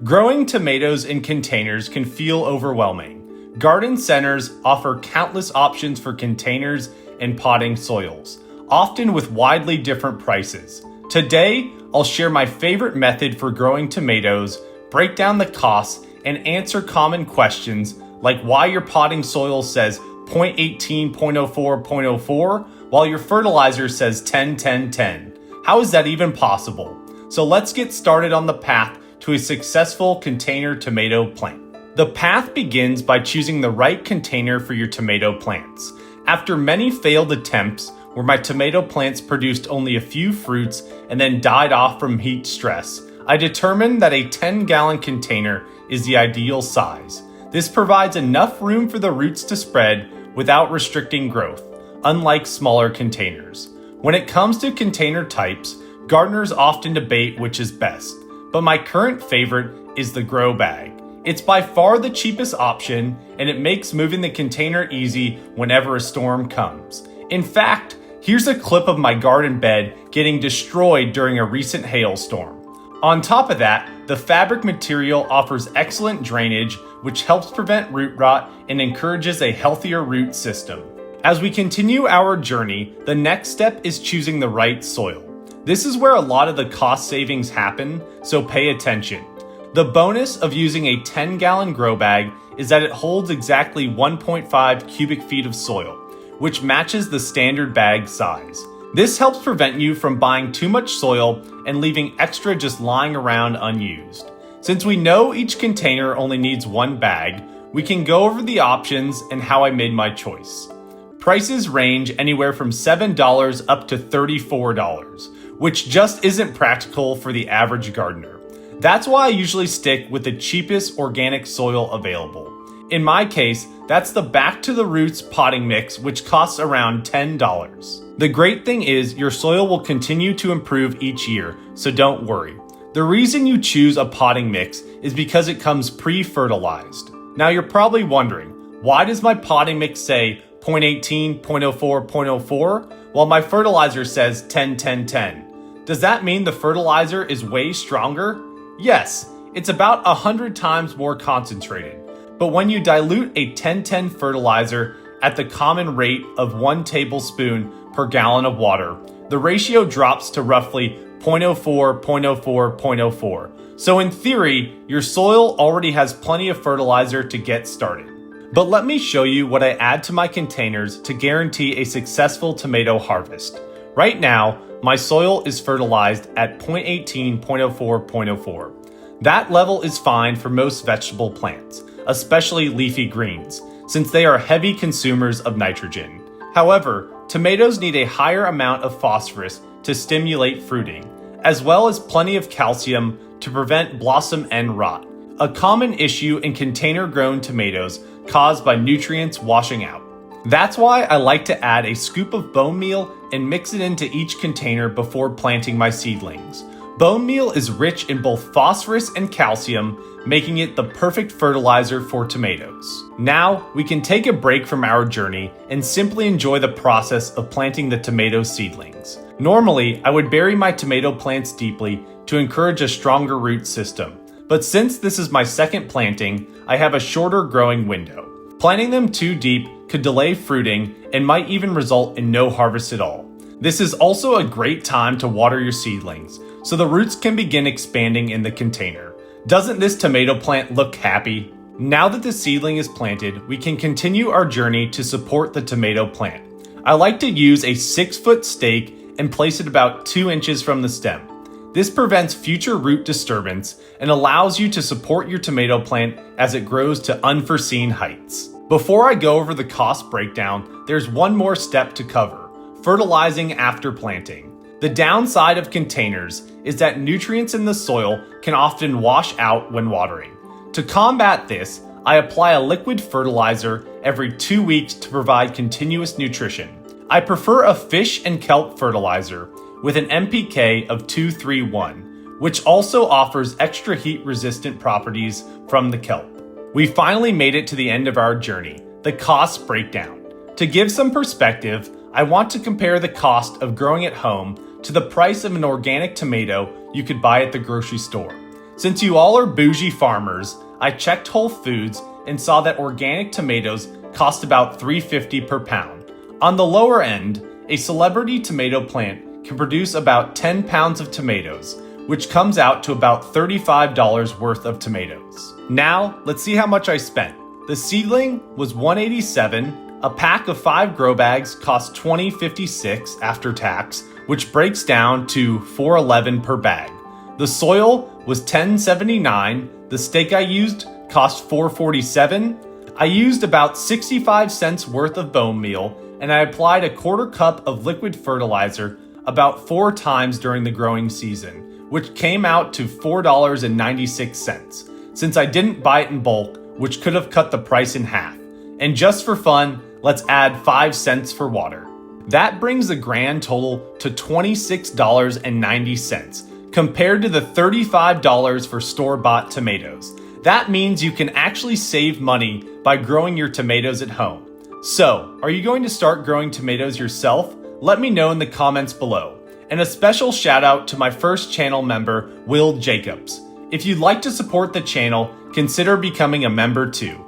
Growing tomatoes in containers can feel overwhelming. Garden centers offer countless options for containers and potting soils, often with widely different prices. Today, I'll share my favorite method for growing tomatoes, break down the costs, and answer common questions like why your potting soil says 0.18, 0.04, 0.04, while your fertilizer says 10, 10, 10. How is that even possible? So let's get started on the path to a successful container tomato plant. The path begins by choosing the right container for your tomato plants. After many failed attempts where my tomato plants produced only a few fruits and then died off from heat stress, I determined that a 10-gallon container is the ideal size. This provides enough room for the roots to spread without restricting growth, unlike smaller containers. When it comes to container types, gardeners often debate which is best, but my current favorite is the grow bag. It's by far the cheapest option, and it makes moving the container easy whenever a storm comes. In fact, here's a clip of my garden bed getting destroyed during a recent hailstorm. On top of that, the fabric material offers excellent drainage, which helps prevent root rot and encourages a healthier root system. As we continue our journey, the next step is choosing the right soil. This is where a lot of the cost savings happen, so pay attention. The bonus of using a 10-gallon grow bag is that it holds exactly 1.5 cubic feet of soil, which matches the standard bag size. This helps prevent you from buying too much soil and leaving extra just lying around unused. Since we know each container only needs one bag, we can go over the options and how I made my choice. Prices range anywhere from $7 up to $34, which just isn't practical for the average gardener. That's why I usually stick with the cheapest organic soil available. In my case, that's the Back to the Roots potting mix, which costs around $10. The great thing is your soil will continue to improve each year, so don't worry. The reason you choose a potting mix is because it comes pre-fertilized. Now you're probably wondering, why does my potting mix say 0.18, 0.04, 0.04, while my fertilizer says 10, 10, 10? Does that mean the fertilizer is way stronger? Yes, it's about 100 times more concentrated. But when you dilute a 10-10 fertilizer at the common rate of 1 tablespoon per gallon of water, the ratio drops to roughly 0.04, 0.04, 0.04. So in theory, your soil already has plenty of fertilizer to get started. But let me show you what I add to my containers to guarantee a successful tomato harvest. Right now, my soil is fertilized at 0.18, 0.04, 0.04. That level is fine for most vegetable plants, especially leafy greens, since they are heavy consumers of nitrogen. However, tomatoes need a higher amount of phosphorus to stimulate fruiting, as well as plenty of calcium to prevent blossom end rot, a common issue in container-grown tomatoes caused by nutrients washing out. That's why I like to add a scoop of bone meal and mix it into each container before planting my seedlings. Bone meal is rich in both phosphorus and calcium, making it the perfect fertilizer for tomatoes. Now, we can take a break from our journey and simply enjoy the process of planting the tomato seedlings. Normally, I would bury my tomato plants deeply to encourage a stronger root system. But since this is my second planting, I have a shorter growing window. Planting them too deep could delay fruiting and might even result in no harvest at all. This is also a great time to water your seedlings, so the roots can begin expanding in the container. Doesn't this tomato plant look happy? Now that the seedling is planted, we can continue our journey to support the tomato plant. I like to use a 6-foot stake and place it about 2 inches from the stem. This prevents future root disturbance and allows you to support your tomato plant as it grows to unforeseen heights. Before I go over the cost breakdown, there's one more step to cover: fertilizing after planting. The downside of containers is that nutrients in the soil can often wash out when watering. To combat this, I apply a liquid fertilizer every 2 weeks to provide continuous nutrition. I prefer a fish and kelp fertilizer with an NPK of 231, which also offers extra heat-resistant properties from the kelp. We finally made it to the end of our journey, the cost breakdown. To give some perspective, I want to compare the cost of growing at home to the price of an organic tomato you could buy at the grocery store. Since you all are bougie farmers, I checked Whole Foods and saw that organic tomatoes cost about $3.50 per pound. On the lower end, a celebrity tomato plant can produce about 10 pounds of tomatoes, which comes out to about $35 worth of tomatoes. Now, let's see how much I spent. The seedling was $187. A pack of 5 grow bags cost $20.56 after tax, which breaks down to $4.11 per bag. The soil was $10.79. The stake I used cost $4.47. I used about 65 cents worth of bone meal, and I applied a 1/4 cup of liquid fertilizer about 4 times during the growing season, which came out to $4.96, since I didn't buy it in bulk, which could have cut the price in half. And just for fun, let's add 5 cents for water. That brings the grand total to $26.90, compared to the $35 for store-bought tomatoes. That means you can actually save money by growing your tomatoes at home. So, are you going to start growing tomatoes yourself? Let me know in the comments below. And a special shout out to my first channel member, Will Jacobs. If you'd like to support the channel, consider becoming a member too.